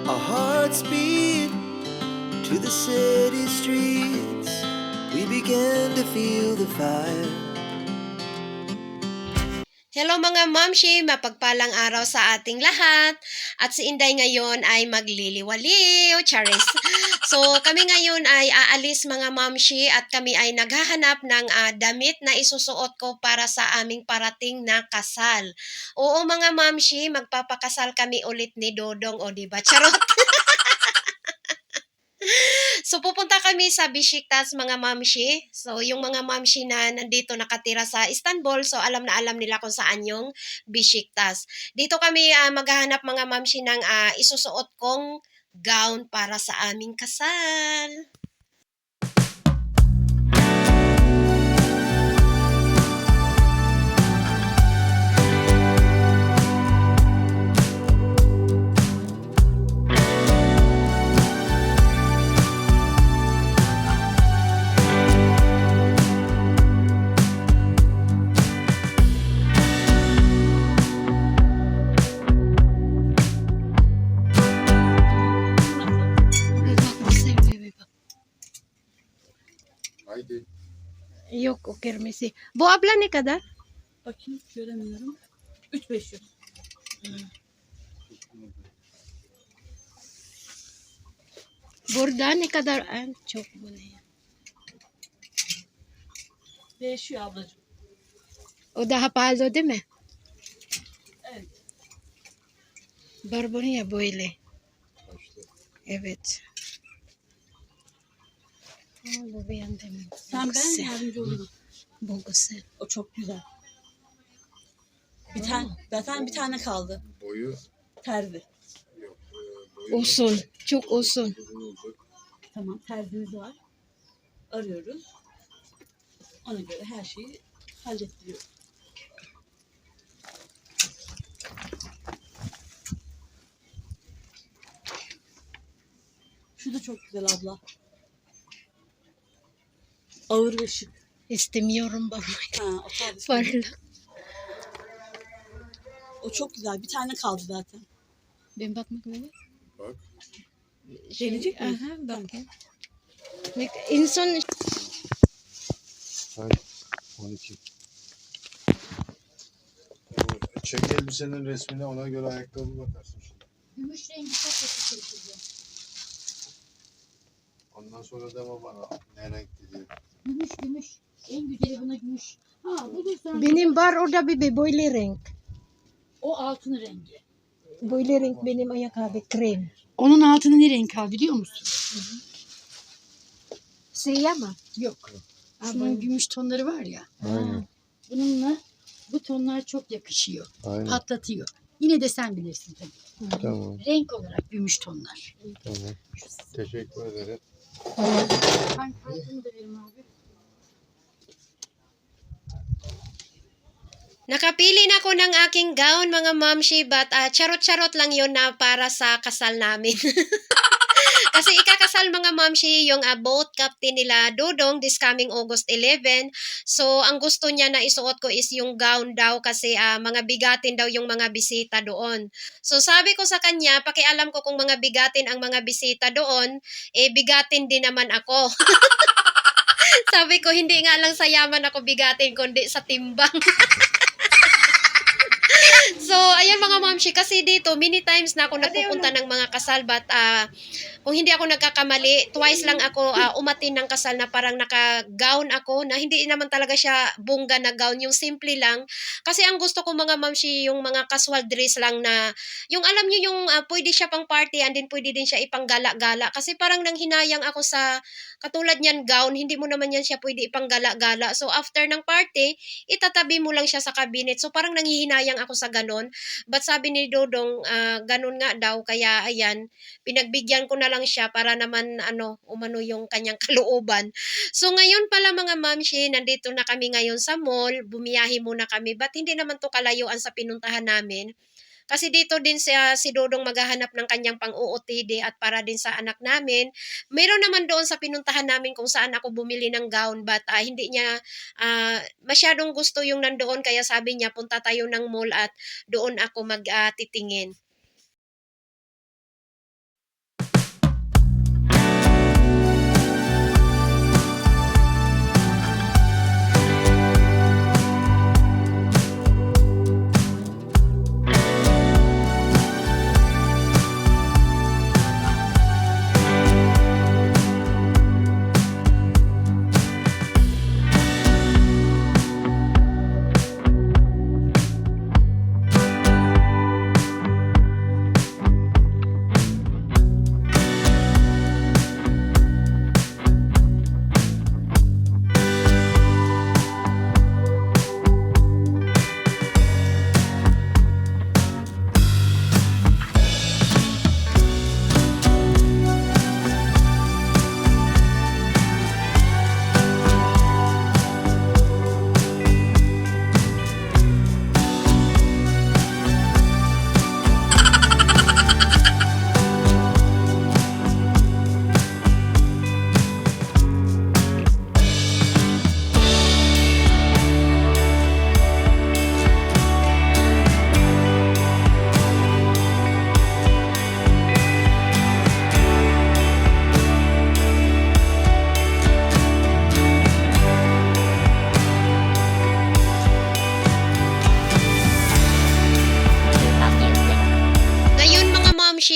Our hearts beat to the city streets. We began to feel the fire. Hello mga mamshi, mapagpalang araw sa ating lahat. At si Inday ngayon ay magliliwaliw, charis. So kami ngayon ay aalis mga mamshi at kami ay naghahanap ng damit na isusuot ko para sa aming parating na kasal. Oo mga mamshi, magpapakasal kami ulit ni Dodong, o diba? Charot! So pupunta kami sa Besiktas mga mamshi. So yung mga mamshi na nandito nakatira sa Istanbul, so alam na alam nila kung saan yung Besiktas. Dito kami maghahanap mga mamshi ng isusuot kong gown para sa aming kasal. Haydi. Yok o kermesi. Bu abla ne kadar? Bakayım göremiyorum. 3500. Burada ne kadar? En çok bu ne? Değişiyor ablacığım. O daha pahalı değil mi? Evet. Barbunya böyle. Başla. Evet. Ama bu beğendim. Sen Bu ben güzel. yardımcı olurum. Bu güzel. O çok güzel. Bir tane, zaten bir tane kaldı. Boyu Terzi. yok. Boyu Uzun. Çok uzun. uzun olacak. Tamam terzimiz var. Arıyoruz. Ona göre her şeyi hallettiriyoruz. Şu da çok güzel abla. Ağır ve şık. İstemiyorum bakmayı. Ha, o tarzı. Parlak. O çok güzel. Bir tane kaldı zaten. Ben bakmak mı? Bak. Gelecek mi? Aha bakayım. En son Hayır. 12. Çek elbisenin resmine, ona göre ayakkabı bakarsın şimdi. gümüş rengi çok yakışıyor. Ondan sonra deme bana ne renkli diye. Gümüş. En güzeli buna gümüş. Ha bulursan Benim var orada bir böyle renk. o altın rengi. Böyle renk benim ayakkabı krem. Onun altını ne renk al biliyor musun? Siyah mı? Yok. Ha, Şunun bu- gümüş tonları var ya. Aynen. Bununla bu tonlar çok yakışıyor. Aynen. Patlatıyor. Yine de sen bilirsin tabii. Tamam. Renk olarak gümüş tonlar. Tamam. Teşekkür ederim. Ben kartını da verim abi. Nakapili na ako ng aking gown mga mamshi, but charot-charot lang yun na para sa kasal namin. Kasi ikakasal mga mamshi yung boat captain nila Dodong this coming August 11. So ang gusto niya na isuot ko is yung gown daw kasi mga bigatin daw yung mga bisita doon. So sabi ko sa kanya, pakialam ko kung mga bigatin ang mga bisita doon, bigatin din naman ako. Sabi ko, hindi nga lang sa yaman ako bigatin, kundi sa timbang. So, ayan mga mamshi, kasi dito, many times na ako nagpupunta ng mga kasal, but kung hindi ako nagkakamali, twice lang ako umatin ng kasal na parang naka-gown ako, na hindi naman talaga siya bongga na gown, yung simple lang. Kasi ang gusto ko mga mamshi, yung mga casual dress lang na, yung alam nyo yung pwede siya pang party, and then pwede din siya ipang gala-gala. Kasi parang nanghinayang ako sa, katulad niyan gown, hindi mo naman yan siya pwede ipang gala-gala. So, after ng party, itatabi mo lang siya sa cabinet. So, parang nanghihinayang ako sa ganon. But sabi ni Dodong, ganon nga daw. Kaya, ayan, pinagbigyan ko na lang siya para naman, umano yung kanyang kalooban. So, ngayon pala mga mamshi, nandito na kami ngayon sa mall. Bumiyahe muna kami. But hindi naman to kalayuan sa pinuntahan namin. Kasi dito din si Dodong maghahanap ng kanyang pang-OOTD at para din sa anak namin. Meron naman doon sa pinuntahan namin kung saan ako bumili ng gown, but hindi niya masyadong gusto yung nandoon, kaya sabi niya punta tayo ng mall at doon ako magtitingin.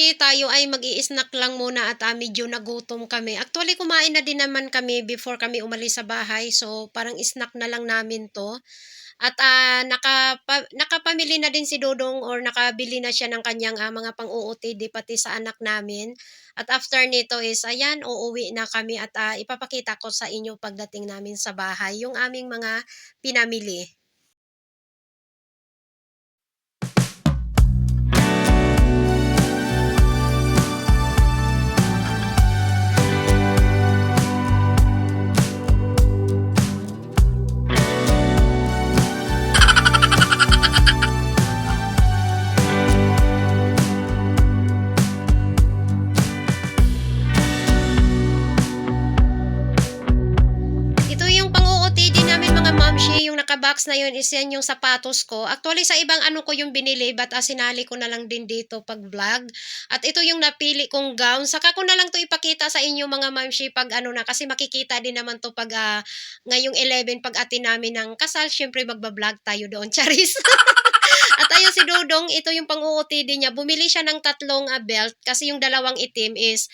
kasi tayo ay mag-i-snack lang muna at medyo nagutom kami. Actually, kumain na din naman kami before kami umalis sa bahay. So, parang snack na lang namin to. At nakapamili na din si Dodong or nakabili na siya ng kanyang mga pang-OOTD pati sa anak namin. At after nito is, ayan, uuwi na kami at ipapakita ko sa inyo pagdating namin sa bahay yung aming mga pinamili. Ito yung pang-OOTD namin mga mamshi, yung naka-box na yun is yan yung sapatos ko. Actually sa ibang ano ko yung binili but sinali ko na lang din dito pag vlog. At ito yung napili kong gown. Saka ko na lang to ipakita sa inyo mga mamshi pag ano na kasi makikita din naman to pag ngayong 11 pag atin namin ng kasal. Syempre magba-vlog tayo doon, charis. At ayun si Dodong, ito yung pang-OOTD niya. Bumili siya ng tatlong belt kasi yung dalawang itim is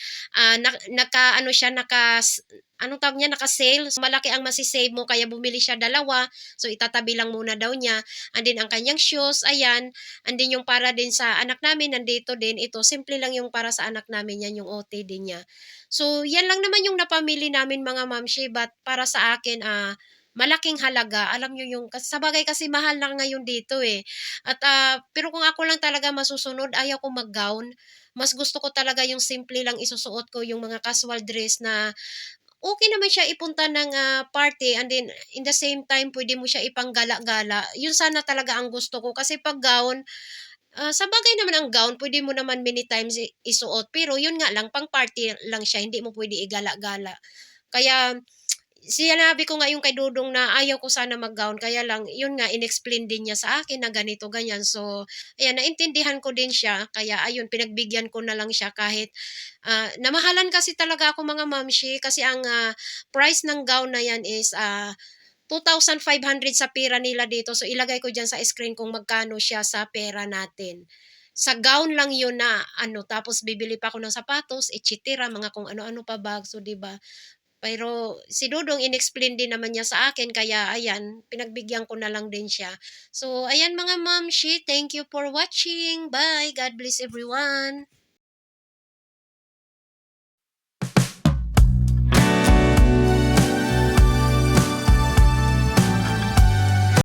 anong tawag niya, naka-sale. So, malaki ang masisave mo kaya bumili siya dalawa. So itatabi lang muna daw niya. And then ang kanyang shoes, ayan. And then yung para din sa anak namin, nandito din. Ito, simple lang yung para sa anak namin yan, yung OOTD niya. So yan lang naman yung napamili namin mga mamshi. But para sa akin, malaking halaga. Alam nyo yung, sabagay kasi mahal na ngayon dito eh. At pero kung ako lang talaga masusunod, ayaw ko mag-gown. Mas gusto ko talaga yung simple lang isusuot ko, yung mga casual dress na okay naman siya ipunta ng party and then in the same time pwede mo siya ipanggala-gala. Yun sana talaga ang gusto ko kasi pag gown, sabagay naman ang gown, pwede mo naman many times isuot pero yun nga lang pang party lang siya, hindi mo pwede igala-gala. Kaya sinabi ko nga yung kay Dudong na ayaw ko sana mag-gown, kaya lang, yun nga, inexplain din niya sa akin na ganito, ganyan. So, ayan, naintindihan ko din siya, kaya ayun, pinagbigyan ko na lang siya kahit, namahalan kasi talaga ako mga mamshi, kasi ang price ng gown na yan is, 2,500 sa pera nila dito. So, ilagay ko dyan sa screen kung magkano siya sa pera natin. Sa gown lang yun na tapos bibili pa ako ng sapatos, etcetera, mga kung ano-ano pa bag. So, 'di ba? Pero si Dudong inexplain din naman niya sa akin kaya ayan, pinagbigyan ko na lang din siya. So ayan mga mamshi, thank you for watching. Bye. God bless everyone.